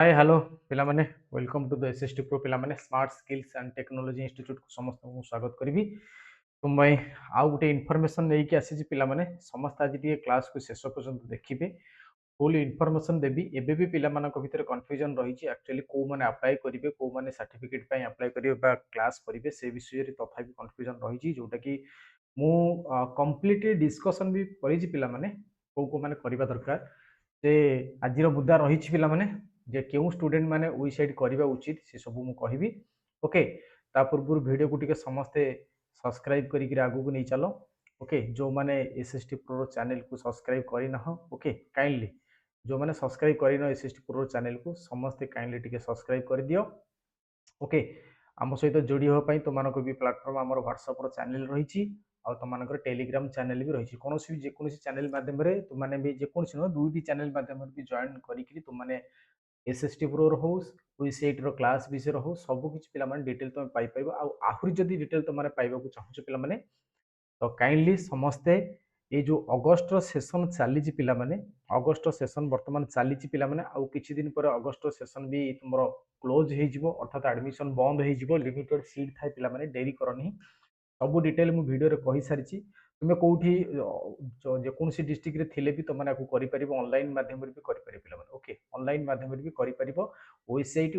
हाय hello पिला माने welcome to the SST pro पिला माने smart skills and technology institute को समस्त को स्वागत करी तुम आउ गोटे इनफॉरमेशन नहीं कि आसी पिला माने समस्त आज टी क्लास को शेष पर्यंत देखिए फुल इनफॉरमेशन देवी एबे भी पिला मानक भितर कंफ्यूजन रही एक्चुअली को माने अप्लाई करेंगे को माने सर्टिफिकेट पे अप्लाई करेंगे क्लास करेंगे से विषय रे तथा भी कंफ्यूजन रही जोटा कि मु कंप्लीटली डिस्कशन भी करी पिला माने को माने करबा दरकार जे आज मुद्दा रही पिला माने जे क्यों स्टूडेंट माने वेबसाइट करबा उचित से सब मु कहबी ओके ता पूर्व वीडियो को टिके समस्ते सब्सक्राइब करी आगु को नहीं चलो ओके जो माने एसएसटी प्रो चैनल को सब्सक्राइब करी ना ओके काइंडली जो माने सब्सक्राइब करी न एसएसटी प्रो चैनल को समस्ते काइंडली टिके सब्सक्राइब कर दियो ओके आम सहित जोड़ी होगा तुम भी प्लाटफर्म आम व्हाट्सअप चैनल रही आ तुम टेलीग्राम चैनल भी रही कौन भी जेकोसी चैनल मध्यम तुमने भी जेकोसी नुह दुईटी चैनल मध्यम भी जॉइन करी तुमने एसएसटी प्रो हो वेबसाइट रो क्लास विषय हो सब किसी पिला डिटेल तुम पाइपर आहरी जदि डिटेल तुमने पाइबा चाहूँ पिला तो काइंडली समस्ते ये जो अगस्ट सेसन चली पिला अगस्ट सेसन बर्तमान चली पिला आउ किछि दिन पर अगस्ट सेसन भी तुम क्लोज हो अर्थात एडमिशन बंद हो लिमिटेड सीट थाए पिला डेरी करनी सब डिटेल मुझे वीडियो कही सारी तुम्हें कौटी जेकोसी डिस्ट्रिक्ट थे भी तुमने कर ऑनलाइन मध्यम भी कर पे ओके ऑनलाइन मध्यम भी कर वेबसाइट ए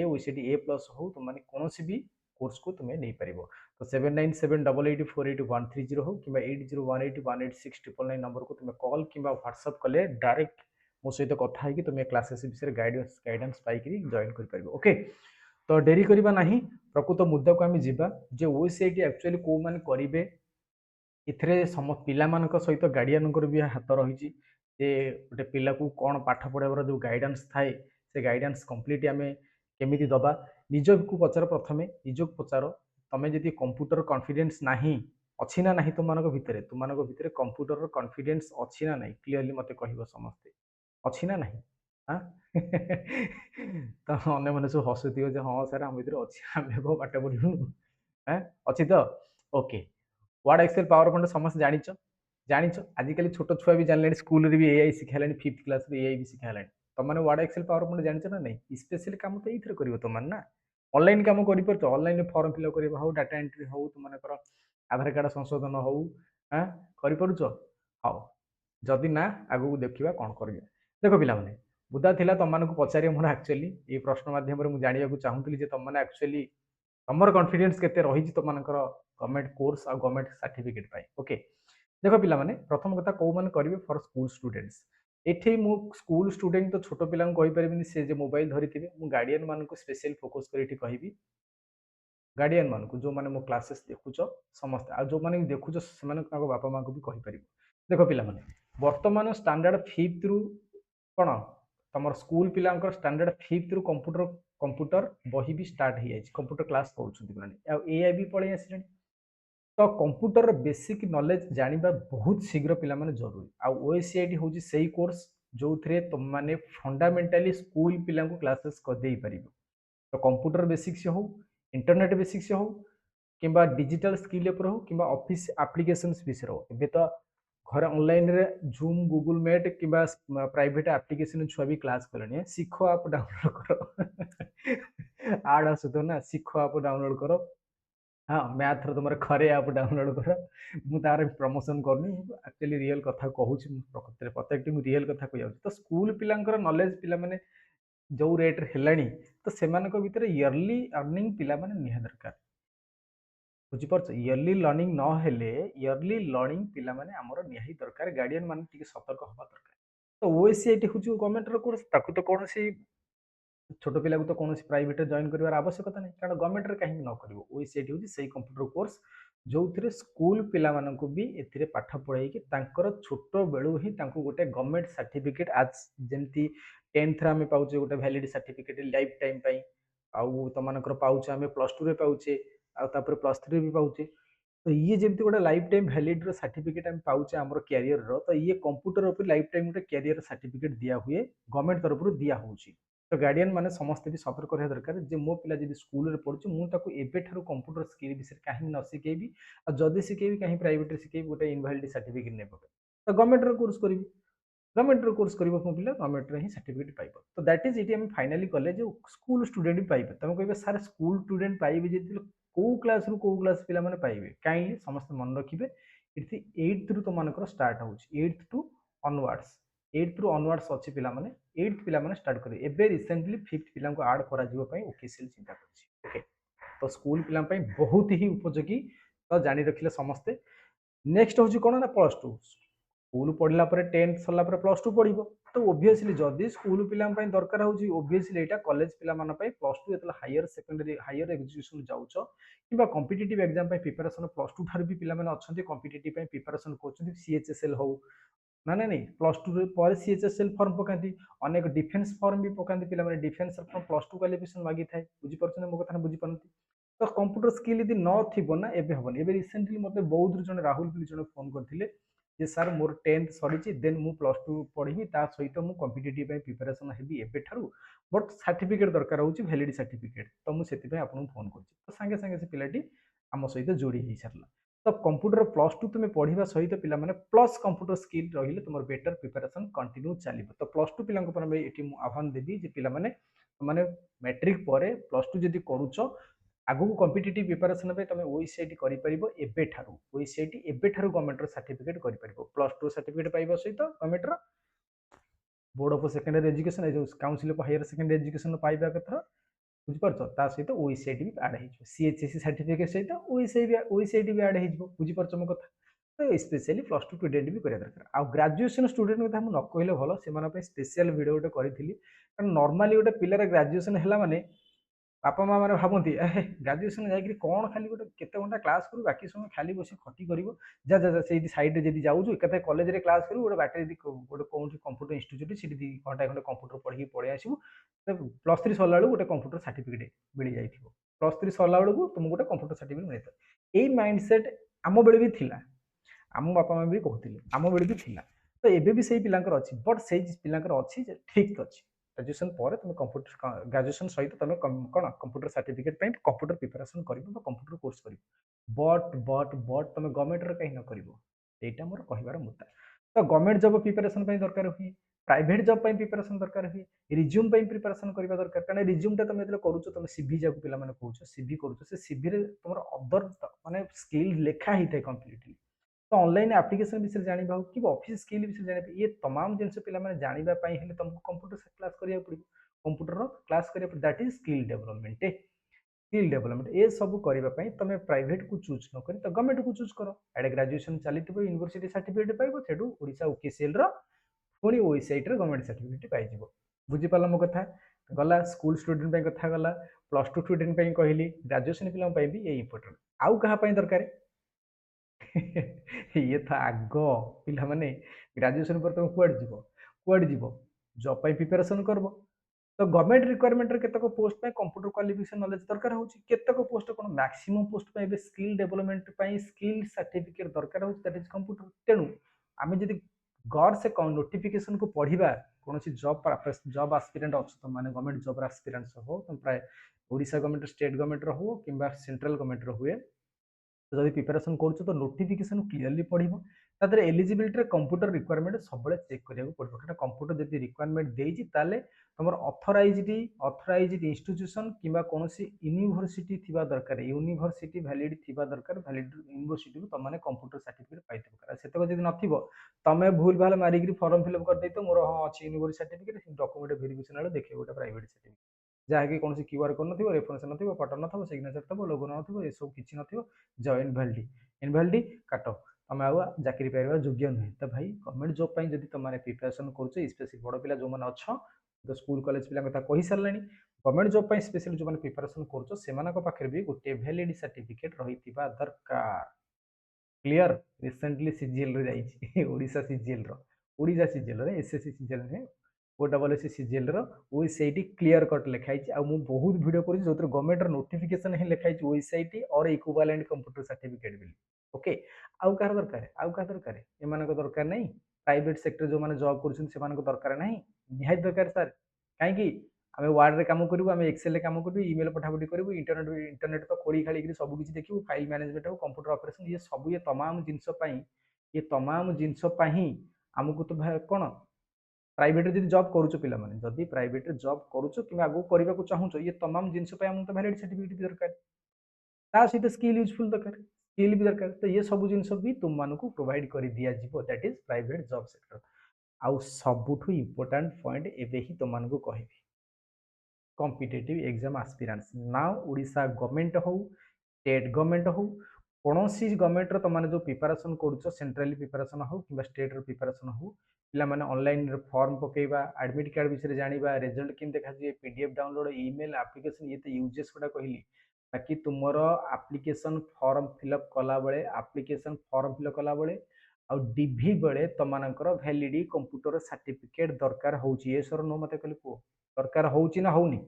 वेबसाइट ए प्लस हो तुमने कौन भी कोर्स को तुम्हें नहीं पार तो 7978848130 हो कि 8018181699 नंबर को तुम्हें कॉल कि व्हाट्सअप कले डायरेक्ट मो सहित कथा है तुम्हें क्लासेस विषय गाइडेंस पाई जॉइन कर ओके तो डेरी करबा नहीं प्रकृत मुद्दा को आम जावा जे वेबसाइट एक्चुअली कौ मैंने करेंगे इथे सम पिला सहित गार्डियन भी हाथ रही गोटे पिला को कौन पाठ पढ़ावर जो गाइडेंस थाए से गाइडेंस कंप्लीट आम केमी दबा निज को पचार प्रथम निज को पचार तुम्हें जब कंप्यूटर कॉन्फिडेंस ना अच्छी ना ना तुम भितर कंप्यूटर कॉन्फिडेंस अच्छी ना ना क्लीयरली मत कह समस्ते अच्छी ना ना हाँ तो अन्य मैंने सब हसुव हाँ सर आम भर अच्छी आम पाठ पढ़ू हाँ अच्छी तो okay Word Excel PowerPoint समस्त जानिच जानिच आजिकल छोट छुआ भी जानले स्कूल भी एआई शिखाला 5th क्लास एआई भी शिखाला तुमने वर्ड एक्सेल पावर पॉइंट जानिच ना नहीं स्पेशली काम तो ये कर तुम ना ऑनलाइन काम कर ऑनलाइन फॉर्म फिलअप करवा हो डाटा एंट्री हो तुमको आधार कार्ड संशोधन हो हाँ कर हाँ जदि ना आगू देखा कौन कर देख पे मुद्दा थिला तुमको पचारे मोर एक्चुअली ये प्रश्न मध्यम मुझे जानवा चाहूली तुमने एक्चुअली तुमर कॉन्फिडेंस केते रही तुम गवर्नमेंट कोर्स और गवर्नमेंट सर्टिफिकेट पाई ओके देख पिला माने प्रथम कथा कौ माने करिवे फॉर स्कूल स्टूडेंट्स एठी मु स्कूल स्टूडेंट तो छोट पिला कहि परिबिनी से जे मोबाइल धरिथिबे मु गार्डियन मान को स्पेशल फोकस करी एठी कहिबी गार्डियन मान को जो माने मो क्लासेस देखुछ समस्त आ जो माने देखुछ से माने बापा मां को भी कहि परिबो देख पिला माने वर्तमान स्टैंडर्ड 5th रु कोन तमर स्कूल पिलांकर स्टैंडर्ड 5th रु कंप्यूटर कंप्यूटर बही भी स्टार्ट हो जाए कंप्यूटर क्लास पढ़ुछंती माने एआई भी पळै आसिलेनी तो कंप्यूटर बेसिक नॉलेज जानिबा बहुत शीघ्र पिला माने जरूरी आ ओएसआईटी होची सही कोर्स जो थरे तुम माने फंडामेंटली स्कूल पिला को क्लासेस कर देई परिबो तो कंप्यूटर बेसिक से हो इंटरनेट बेसिक से हो किंबा डिजिटल स्किल पर हो किंबा ऑफिस एप्लीकेशंस विषय हो एबे तो घर ऑनलाइन रे जूम गूगल मीट किंबा प्राइवेट एप्लीकेशन छुआ भी क्लास करनी सीखो आप डाउनलोड करो आड आसुतो ना सीखो आप डाउनलोड करो हाँ मैथ रो तुम खरे आप डाउनलोड कर मुझे प्रमोशन करनी एक्चुअली रियल कथा कहूँ प्रकृति प्रत्येक रियल कथा कह तो स्कूल पिलांकर नॉलेज पिला माने जो रेट हेलानी तो सेमानक भितर इयरली अर्निंग पिला माने निहा दरकार बुझीपार इयरली लर्निंग न हेले इयरली लर्निंग पिला माने हमर निहाई दरकार गार्डियन माने टिके सतर्क हवा दरकार तो ओएससीआईटी हूँ गवर्नमेंट रो कोर्स ताकू तो कौन छोट पिला को तो कौन प्राइवेट जॉइन कर आवश्यकता नहीं कारण गवर्नमेंट कहीं न कर ओएससीआईटी हूँ से कंप्यूटर कोर्स जो थे स्कूल पिला मानक भी ए पाठ पढ़ाई छोट बेलू ही गोटे गवर्नमेंट सर्टिफिकेट आज जमी 10th आम पाचे गोटे वैलिड सर्टिफिकेट लाइफ टाइम आउ तुम पाचे आम +2 रे पाचे आपर +3 भी पाचे तो ये जमी गोटे लाइफ टाइम वैलिड सर्टिफिकेट आम पाचे आम क्यारियर तो ये कंप्यूटर उपर लाइफ टाइम गोटे क्यारियर सर्टिफिकेट दिया हुए गवर्नमेंट तरफ दिया होची तो गार्डियन माने समस्त भी सतर्क रहा दरकार जे मो पिला जब स्कूल पढ़ुचे मुझे कंप्यूटर स्किल विषय कहीं न शिखेबी आ जदि शिखेबी कहीं प्राइवेट शिखेबी गोटे इनवैलिड सर्टिफिकेट नहीं पके तो गवर्नमेंट कोर्स करी गवर्नमेंट कोर्स कर पिला गवर्नमेंट ही सर्टिफिकेट पाइब तो दैट इज ये फाइनाली कले जो स्कूल स्टूडेंट भी पाइबे तुम कह सार स्कूल स्टूडेंट पाइबे जो कौ क्लास रु कौ क्लास पिला माने पाइबे काइंडली समस्त मन रखिए इति 8th रु तो मानकर स्टार्ट होउची 8th टू ऑनवर्ड्स 8th रु ऑनवर्ड्स अछि पिला माने 8th पिला माने स्टार्ट करे एबे रिसेंटली 5th पिला को ऐड करा जिवो पई ओकेसीएल चिंता करछि ओके तो स्कूल पिला पई बहुत ही उपयोगी तो जानि रखिले समस्ते नेक्स्ट होची कोन ना प्लस 2 स्कूल पढ़ला पर 10th सरला पर प्लस 2 पढ़िबो तो ऑब्वियसली जदी स्कूल पिला पई दरकार होची ऑब्वियसली एटा कॉलेज पिला मान पई प्लस 2 एतला हायर सेकेंडरी हायर एजुकेशन जाउचो किबा कॉम्पिटिटिव एग्जाम पई प्रिपरेशन प्लस 2 थार भी पिला माने अछंती कॉम्पिटिटिव पई प्रिपरेशन करछंती सीएचएसएल हो ना ना नहीं प्लस 2 पर सीएचएसएल फॉर्म पकांती अनेक डिफेंस फॉर्म भी पकांती पिला माने डिफेंस फॉर्म प्लस 2 क्वालिफिकेशन मागी थाए बुझी परछन मो कथा बुझी परंती तो कंप्यूटर स्किल यदि न थिबो ना एबे हबन एबे रिसेंटली मते बहुत जण राहुल भी जण फोन करथिले जे सर मोर 10th सरीची देन मु प्लस 2 पढिबी ता सहित मु कॉम्पिटिटिव पई प्रिपरेशन हेबी एबे ठारू बट सर्टिफिकेट दरकार होची वैलिड सर्टिफिकेट तो मु सेति पई आपन फोन करछि तो संगे संगे से पिलाटी आम सहित जोड़ी हो सारा तो कंप्यूटर प्लस 2 तुम पढ़ा सहित पिला माने प्लस कंप्यूटर स्किल रहिले तुम बेटर प्रिपरेशन कंटिन्यू चलिबो तो प्लस 2 पिला पर एटी मु आह्वान देबी जे पिला माने माने मैट्रिक परे प्लस 2 जदी करूचो आगु कॉम्पिटिटिव प्रिपरेशन पे तुम ओईसीआईटी करि परिबो एबे ठारू ओईसीआईटी एबे ठारू गवर्नमेंट रो सर्टिफिकेट करि परिबो प्लस 2 सर्टिफिकेट पाइबो सहित गवर्नमेंट रो बोर्ड ऑफ सेकेंडरी एजुकेशन ए जो council of higher secondary education पाइबा कथा बुझिपारछ ता सहित ओईसीआईटी भी ऐड हो सीएचएससी सर्टिफिकेट सहित ओईसीआईटी भी ऐड हो बुझिपारछ मो कथा तो स्पेशली प्लस 2 स्टूडेंट भी करिया दरकार आ ग्रेजुएशन स्टूडेंट कथा हम न कहले भलो से माने पे स्पेशल वीडियो गोटे करिथिली कारण नॉर्मली गोटे पिलर ग्रेजुएशन हैला माने बापा माँ मैंने भावती ए ग्राजुएसन जाकि कौन खाली गोटे केते घंटा क्लास करू बाकी समय खाली बस खटी कर जा जा जा से सैड्रे जब जाऊँ एक कलेज में क्लास करूँ गोटे बाटे गोटे कौन कंप्यूटर इंस्टीट्यूट से घंटा खंडे कंप्यूटर पढ़ी पलि आसू प्लस 3 सरला बेलू गोटे कंप्यूटर सर्टिफिकेट मिल जाए प्लस 3 सरला बेलू तुमको गोटे कंप्यूटर सर्टिफिकेट मिलता यही माइंडसेट आम बेले भी थिला आम बापा माँ भी कहते आम बेले भी थिला तो एबे भी सही पिलांकर अच्छी बट से पिलांकर अच्छी ठीक अच्छी ग्राजुएशन पर तुम कंप्यूटर ग्राजुएशन सहित तुम कौन कंप्यूटर सर्टिफिकेट कंप्यूटर प्रिपरेशन कर कंप्यूटर कोर्स कर बट तुम गवर्नमेंट कहीं न कर यहाँ मोर कहबार मुद्दा तो गवर्नमेंट जॉब प्रिपरेशन दरकार हुए प्राइवेट जॉब प्रिपरेशन दरकार हुए रिज्यूम प्रिपरेशन करने दरकार कारण रिज्यूमटा तुम जो करुच तुम सीवी जब पे कौच सीवी करुच सीवी तुम अदर माने स्किल लिखा ही थे कम्प्लीटली तो ऑनलाइन एप्लिकेशन विषय जाना हो कि ऑफिस स्किल विषय जाना ये तमाम जिन पे जानापी हेल्ले तुमको कंप्यूटर क्लास करा पड़ो कंप्यूटर क्लास करा दैट इज स्किल डेवलपमेंट ये सब करने तुम प्राइवेट को चूज न कर तो गवर्नमेंट को चूज कर एडे ग्रेजुएशन चली यूनिवर्सिटी सर्टिफिकेट पाइब से ओडिशा ओकेसीएल पुणी ओईसीआईटी गवर्नमेंट सर्टिफिकेट पाइज बुझीपाल मो कथा गला स्कूल स्टूडेंट कथा गला प्लस 2 स्टूडेंट कहली ग्रेजुएशन पिला भी ये इंपोर्टेंट आउ कहाँ दरकार ये तो आग पिला माने ग्रेजुएशन पर तुम कुआड जीव जॉब प्रिपरेशन करब तो गवर्नमेंट रिक्वायरमेंट केतक पोस्ट पे कंप्यूटर क्वालिफिकेशन नॉलेज दरकार होची केतक पोस्ट कोन मैक्सिमम पोस्ट पे बे स्किल डेवलपमेंट पे स्किल सर्टिफिकेट दरकार होची दैट इज कंप्यूटर तेनु आमे जदी गौर से नोटिफिकेशन को पढ़िबा कोनोसी जॉब एस्पिरेंट अछि तो माने गवर्नमेंट जॉब एस्पिरेंट्स हो तुम प्राय ओडिशा गवर्नमेंट स्टेट गवर्नमेंट रो हो किंबा सेंट्रल गवर्नमेंट रो हुए तो जब प्रिपरेशन करुଛ तो नोटिफिकेशन क्लियरली पढ़िबो तादर एलिजिबिलिटी कंप्यूटर रिक्वायरमेंट सब चेक करिया पड़ो क्या कंप्यूटर जब रिक्वायरमेंट देती तुम अथराइज्ड इंस्टीट्यूशन किंबा कौन यूनिवर्सिटी थिबा दरकार यूनिवर्सिटी वैलिड थिबा दरकार वैलिड यूनिवर्सिटी तुम मैंने कंप्यूटर सर्टिफिकेट पाइब से जब नथिबो तमें भूल भाल मारिक फॉर्म फिलअप कर देतो मोर हाँ अच्छी यूनिवर्सिटी सर्टिफिकेट डॉक्यूमेंट वेरिफिकेशन देखिए गोटे प्राइवेट सर्टिफिकेट जहाँकि कौन क्यूआर कोड न रेफरेंस न फटो न सिग्नेचर थो लोगो न ये सब किसी न इनभैलिडी इनभैलिडी काट तुम आउ चाकरी पाइबा योग्य नुहे तो भाई गवर्नमेंट जॉब जब तुम प्रिपरेशन कर स्पेशली बड़ पिला जो मैंने अच्छा तो स्कूल कॉलेज पिला कथा कही सारे गवर्नमेंट जॉब स्पेशली जो प्रिपरेशन कर भी गोटे वैलिड सर्टिफिकेट रही दरकार clear recently CGL Odisha CGL Odisha CGL SSC CGL नुहे ओडब्ल्यूएससी सीजीएल ओईसीआईटी क्लियर कट लिखाई आ बहुत वीडियो कर जो गवर्नमेंट नोटिफिकेशन ही लिखाई ओईसीआईटी और इक्विवेलेंट कंप्यूटर सर्टिफिकेट भी ओके आउ कहार दरकार एम दरकार नहीं प्राइवेट सेक्टर जो मैंने जॉब कर दरकार नहीं निहाती दरकार सर कहीं आम वार्ड रे काम करूँ आम एक्सेल कम करूँ इमेल पठापठी करूँ इंटरनेट तो खोली खाली सब किसी देखू फाइल मैनेजमेंट हो कंप्यूटर ऑपरेशन ये सब ये तमाम जिनस ये तमाम जिनस आमको तो कौन प्राइवेट रे जदि जॉब करूछ पिला माने जदि प्राइवेट रे जॉब करूछ कि आगु करबा को चाहूछ ये तमाम जिंस पे हम तो वैलिड सर्टिफिकेट भी दरकार ता सहित स्किल यूजफुल दरकार स्किल भी दरकार तो ये सब जिंस भी तुम मानकु प्रोवाइड कर दिया जिवो that is private job sector आउ सबुठु इंपोर्टेंट पॉइंट एबे ही तुम मानकु कहबी competitive exam aspirants now Odisha government हो स्टेट गवर्नमेंट हो कौन सी गवर्नमेंट तुम जो प्रिपेरेसन कर सेंट्राली प्रिपेरेसन हो कि स्टेट प्रिपेरेसन हो पिला माने ऑनलाइन फॉर्म पकेबा एडमिट कार्ड विषय जानिबा रिजल्ट किन देखा जे पीडीएफ डाउनलोड ईमेल एप्लिकेशन ये तो यूजेस गुडा कहली बाकी तुमर एप्लिकेशन फॉर्म फिलअप कला बेले एप्लिकेशन फॉर्म फिलअप कला बेले आ डीवी बेले तुमकर वैलिड कंप्यूटर सर्टिफिकेट दरकार होची ये सर नो मते कहली को दरकार होची ना होनी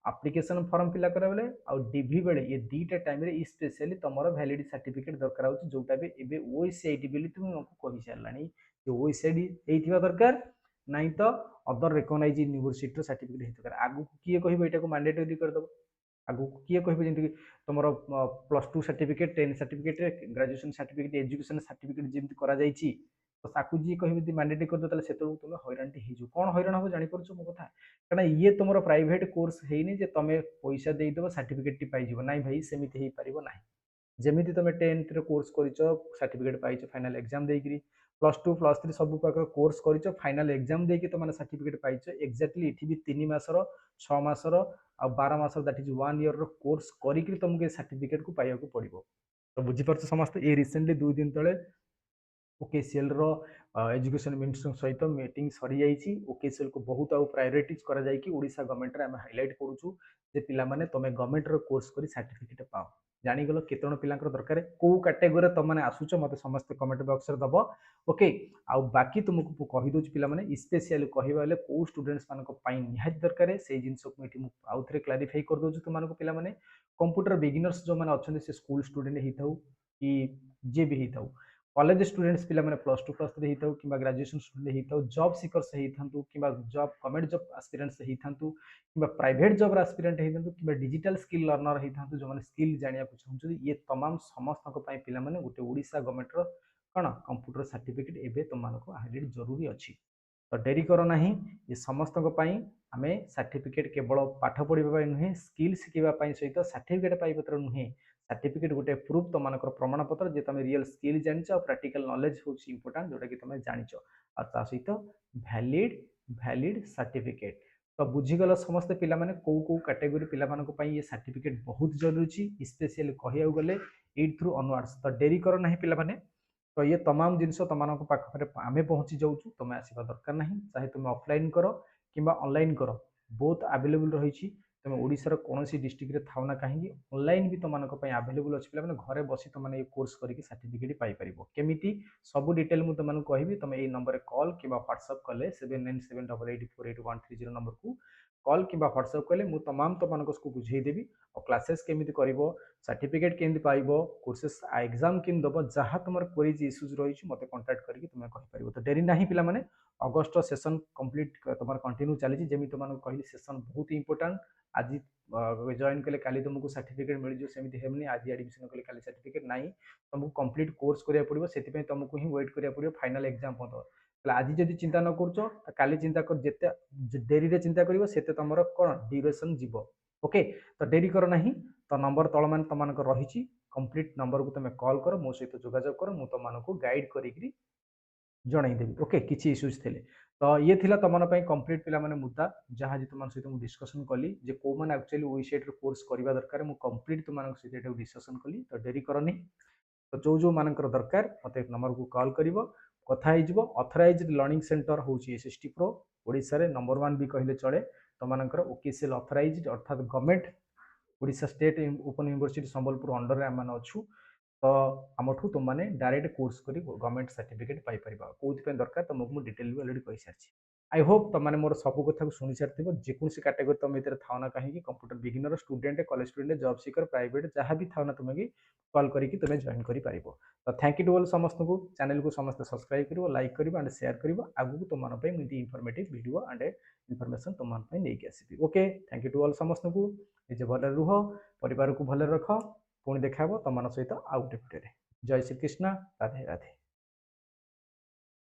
एप्लिकेशन फॉर्म फिल करा बेले आ डीवी बेले ये दीटा टाइम रे स्पेशली तुमर वैलिड सर्टिफिकेट दरकार होची जोटा भी एबे ओएसआईडी बेली तुम हमको कहि सारलानी जे ओएसआईडी हेइथिबा दरकार नहीं तो अदर रिकॉग्नाइज यूनिवर्सिटी सर्टिफिकेट हेतु दरकार आगु किए कहबो एटा को मैंडेटरी कर दबो आगु किए कहबो जेंति तुमर +2 certificate 10 certificate graduation certificate education certificate जेंति करा जाईची तो ताकू जी कहबो मैंडेटरी कर दो ताले सेतु तुम हैरानटी हिजु कोन हैरान हो जानि परछु मो कथा कारण ये तुम प्राइवेट कोर्स हेनी जे तुम पैसा दे देबो सर्टिफिकेट टी पाई जीवो नाही भाई सेमिति हेई परिबो नाही जेमिति तुम 10th रे कोर्स करिचो सर्टिफिकेट पाइचो फाइनल एग्जाम देकरी +2 +3 सब प्रकार कोर्स करिचो फाइनल एग्जाम देकी तुम सर्टिफिकेट पाइचो एक्जाक्टली इठी भी 3 मासर 6 मासर आ 12 मासर दैट इज 1 ईयर रो कोर्स करिकरी तुमके सर्टिफिकेट को पाइया को पड़िबो तो बुझी परछ समस्त ए रिसेंटली 2 दिन तळे ओकेसीएल रो एजुकेशन मिनिस्टर सहित मीटिंग सरी जाइए ओकेसीएल को बहुत आउ प्रायोरिटीज करा जाइए ओडिशा गवर्नमेंट रे हम हाइलाइट करूछु जे पिला माने तमे गवर्नमेंट रो कोर्स करी सर्टिफिकेट पाओ जानी गलो केतन पिलांकर दरकार को कैटेगरी तुम मैंने आसुच मते समस्त कमेंट बॉक्स रे दबो ओके आ बाकी तुमको कहि दोच पिला माने स्पेशली कहबा बेले को स्टूडेंट्स मानको पई निहात दरकार से जिंस को मिटी आउ थरे क्लैरिफाई कर दोछु तुमको पिला माने कंप्यूटर बिगिनर्स जो माने अछन से स्कूल स्टूडेंट हिताउ कि जे भी हिताउ कॉलेज स्टूडेंट्स पिला माने +2 +3 हिताउ कि ग्रेजुएशन स्टूडेंट हिताउ जॉब सीकर्स हितांतु कि जॉब गवर्नमेंट जॉब एस्पिरेंट्स हितांतु कि प्राइवेट जॉब एस्पिरेंट हितांतु कि डिजिटल स्किल लर्नर हितांतु जो माने स्किल जानिया को चाहउछु ये तमाम समस्त को पई पिला माने गोटे ओडिशा गवर्नमेंट रो कोन कंप्यूटर सर्टिफिकेट एबे तुमनको हाइलाइट जरूरी अछि तो डेरी करो नाही ये समस्त को पई आमे सर्टिफिकेट केवल पाठ पढिबा नुहे स्किल शिखिबा पई सहित सर्टिफिकेट पाई पत्र नुहे सर्टिफिकेट गोटे प्रूफ तुम प्रमाण पत्र जे तुम रियल स्किल जानिच और प्रैक्टिकल नॉलेज होची इंपोर्टेंट जोटा कि तुम जानिच और ता सहित वैलिड वैलिड सर्टिफिकेट तो बुझीगल समस्त पिला माने को कैटेगरी पिला मानको पई ये सर्टिफिकेट बहुत जरूरी अछि स्पेशली कहिया गले 8 थ्रू ऑनवर्ड्स तो डेरी करो नाही पिला माने तो ये तमाम जिनस तुम पाखे आम पहुँची जाऊँ तुम आसवा दरकार ना चाहे तुम ऑफलाइन कर कि ऑनलाइन कर बहुत आवेलेबल रही तुम ओडिशार कौन डिस्ट्रिक्ट रे थाउ ना कहीं ऑनलाइन भी तुम आवेलेबल अच्छी पे घरे बसी तुम ये कोर्स करके सर्टिफिकेट पाइपर केमी सब डिटेल मुझे तुमको कहबी तुम ये नंबर कॉल कि व्हाट्सएप कले 7978848130 नंबर को कॉल कि व्हाट्सएप कले मुझे तमाम तुमको बुझेदेवी और क्लासेस केमी कर सर्टिफिकेट केमी पाइब कोर्सेस एग्जाम केमी दब जहाँ तुम क्वेरीज इश्यूज रही मत कंटाक्ट करके तुम कहीपर तो डेरी ना पिला माने अगस्ट सेशन कंप्लीट तुम कंटिन्यू चली जमी तुमको कहली सेशन बहुत इंपोर्टेंट आज जॉइन कले काली तुमको सर्टिफिकेट मिल जाए सेमती हेमनी आज एडमिशन कले काली सर्टिफिकेट नहीं तुमको कंप्लीट कोर्स करिया पड़िबो सेति पय तुमको ही वेट करिया पड़िबो फाइनल एग्जाम पतो आज जदि चिंता न करछो काली चिंता कर जेते देरी रे चिंता करिवो सेते तमरो कोन ड्यूरेशन जीवो ओके तो डेरी करो नहीं तो नंबर तल मान तुमको रही कंप्लीट नंबर को तुम कॉल कर मो सहित जोगाजोग कर मु तुमको गाइड करी जनईदेवी ओके किसी इश्यूज थे तो ये थिला तुम कंप्लीट पिला माने मुद्दा जहाँ जी तुम सहित डिस्कसन कली जे को मैंने एक्चुअली वेबसाइट कोर्स करवा दरकार मु कंप्लीट तुम सहित डिस्कसन कली तो डेरी करनी तो जो मानकर दरकार मत नंबर को कॉल कर कथा ऑथराइज्ड लर्निंग सेंटर हूँ एसएसटी प्रो ओडिशा रे नंबर 1 भी कहले चले तुमकर ओकेसीएल ऑथराइज्ड अर्थात government Odisha state open university Sambalpur under रे आम अच्छू तो आमठू तुम मैंने डायरेक्ट कोर्स कर गवर्नमेंट सर्टिफिकेट पाइपर कौन दरकार तुमको मुझे डिटेल भी अलरेडी कही सारी आई होप तुमने मोर सब कथा शुणी सारी जेकोसी कैटेगरी तुम ये था ना कहीं computer beginner student college student job seeker private जहाँ भी था ना तुम्हें कॉल करके तुम्हें जॉइन कर तो थैंक यू टू ऑल समस्त को चैनल को समस्त सब्सक्राइब कर लाइक कर एंड शेयर कर आगू तुम मुझे इनफॉर्मेटिव वीडियो एंड इनफॉरमेशन तुम नहीं आसबि okay thank you to all समस्त को निजे भल रुह परिवार को भल रख पुणी देखा तुम सहित आउ गोटे भिडियो जय श्री कृष्ण राधे राधे।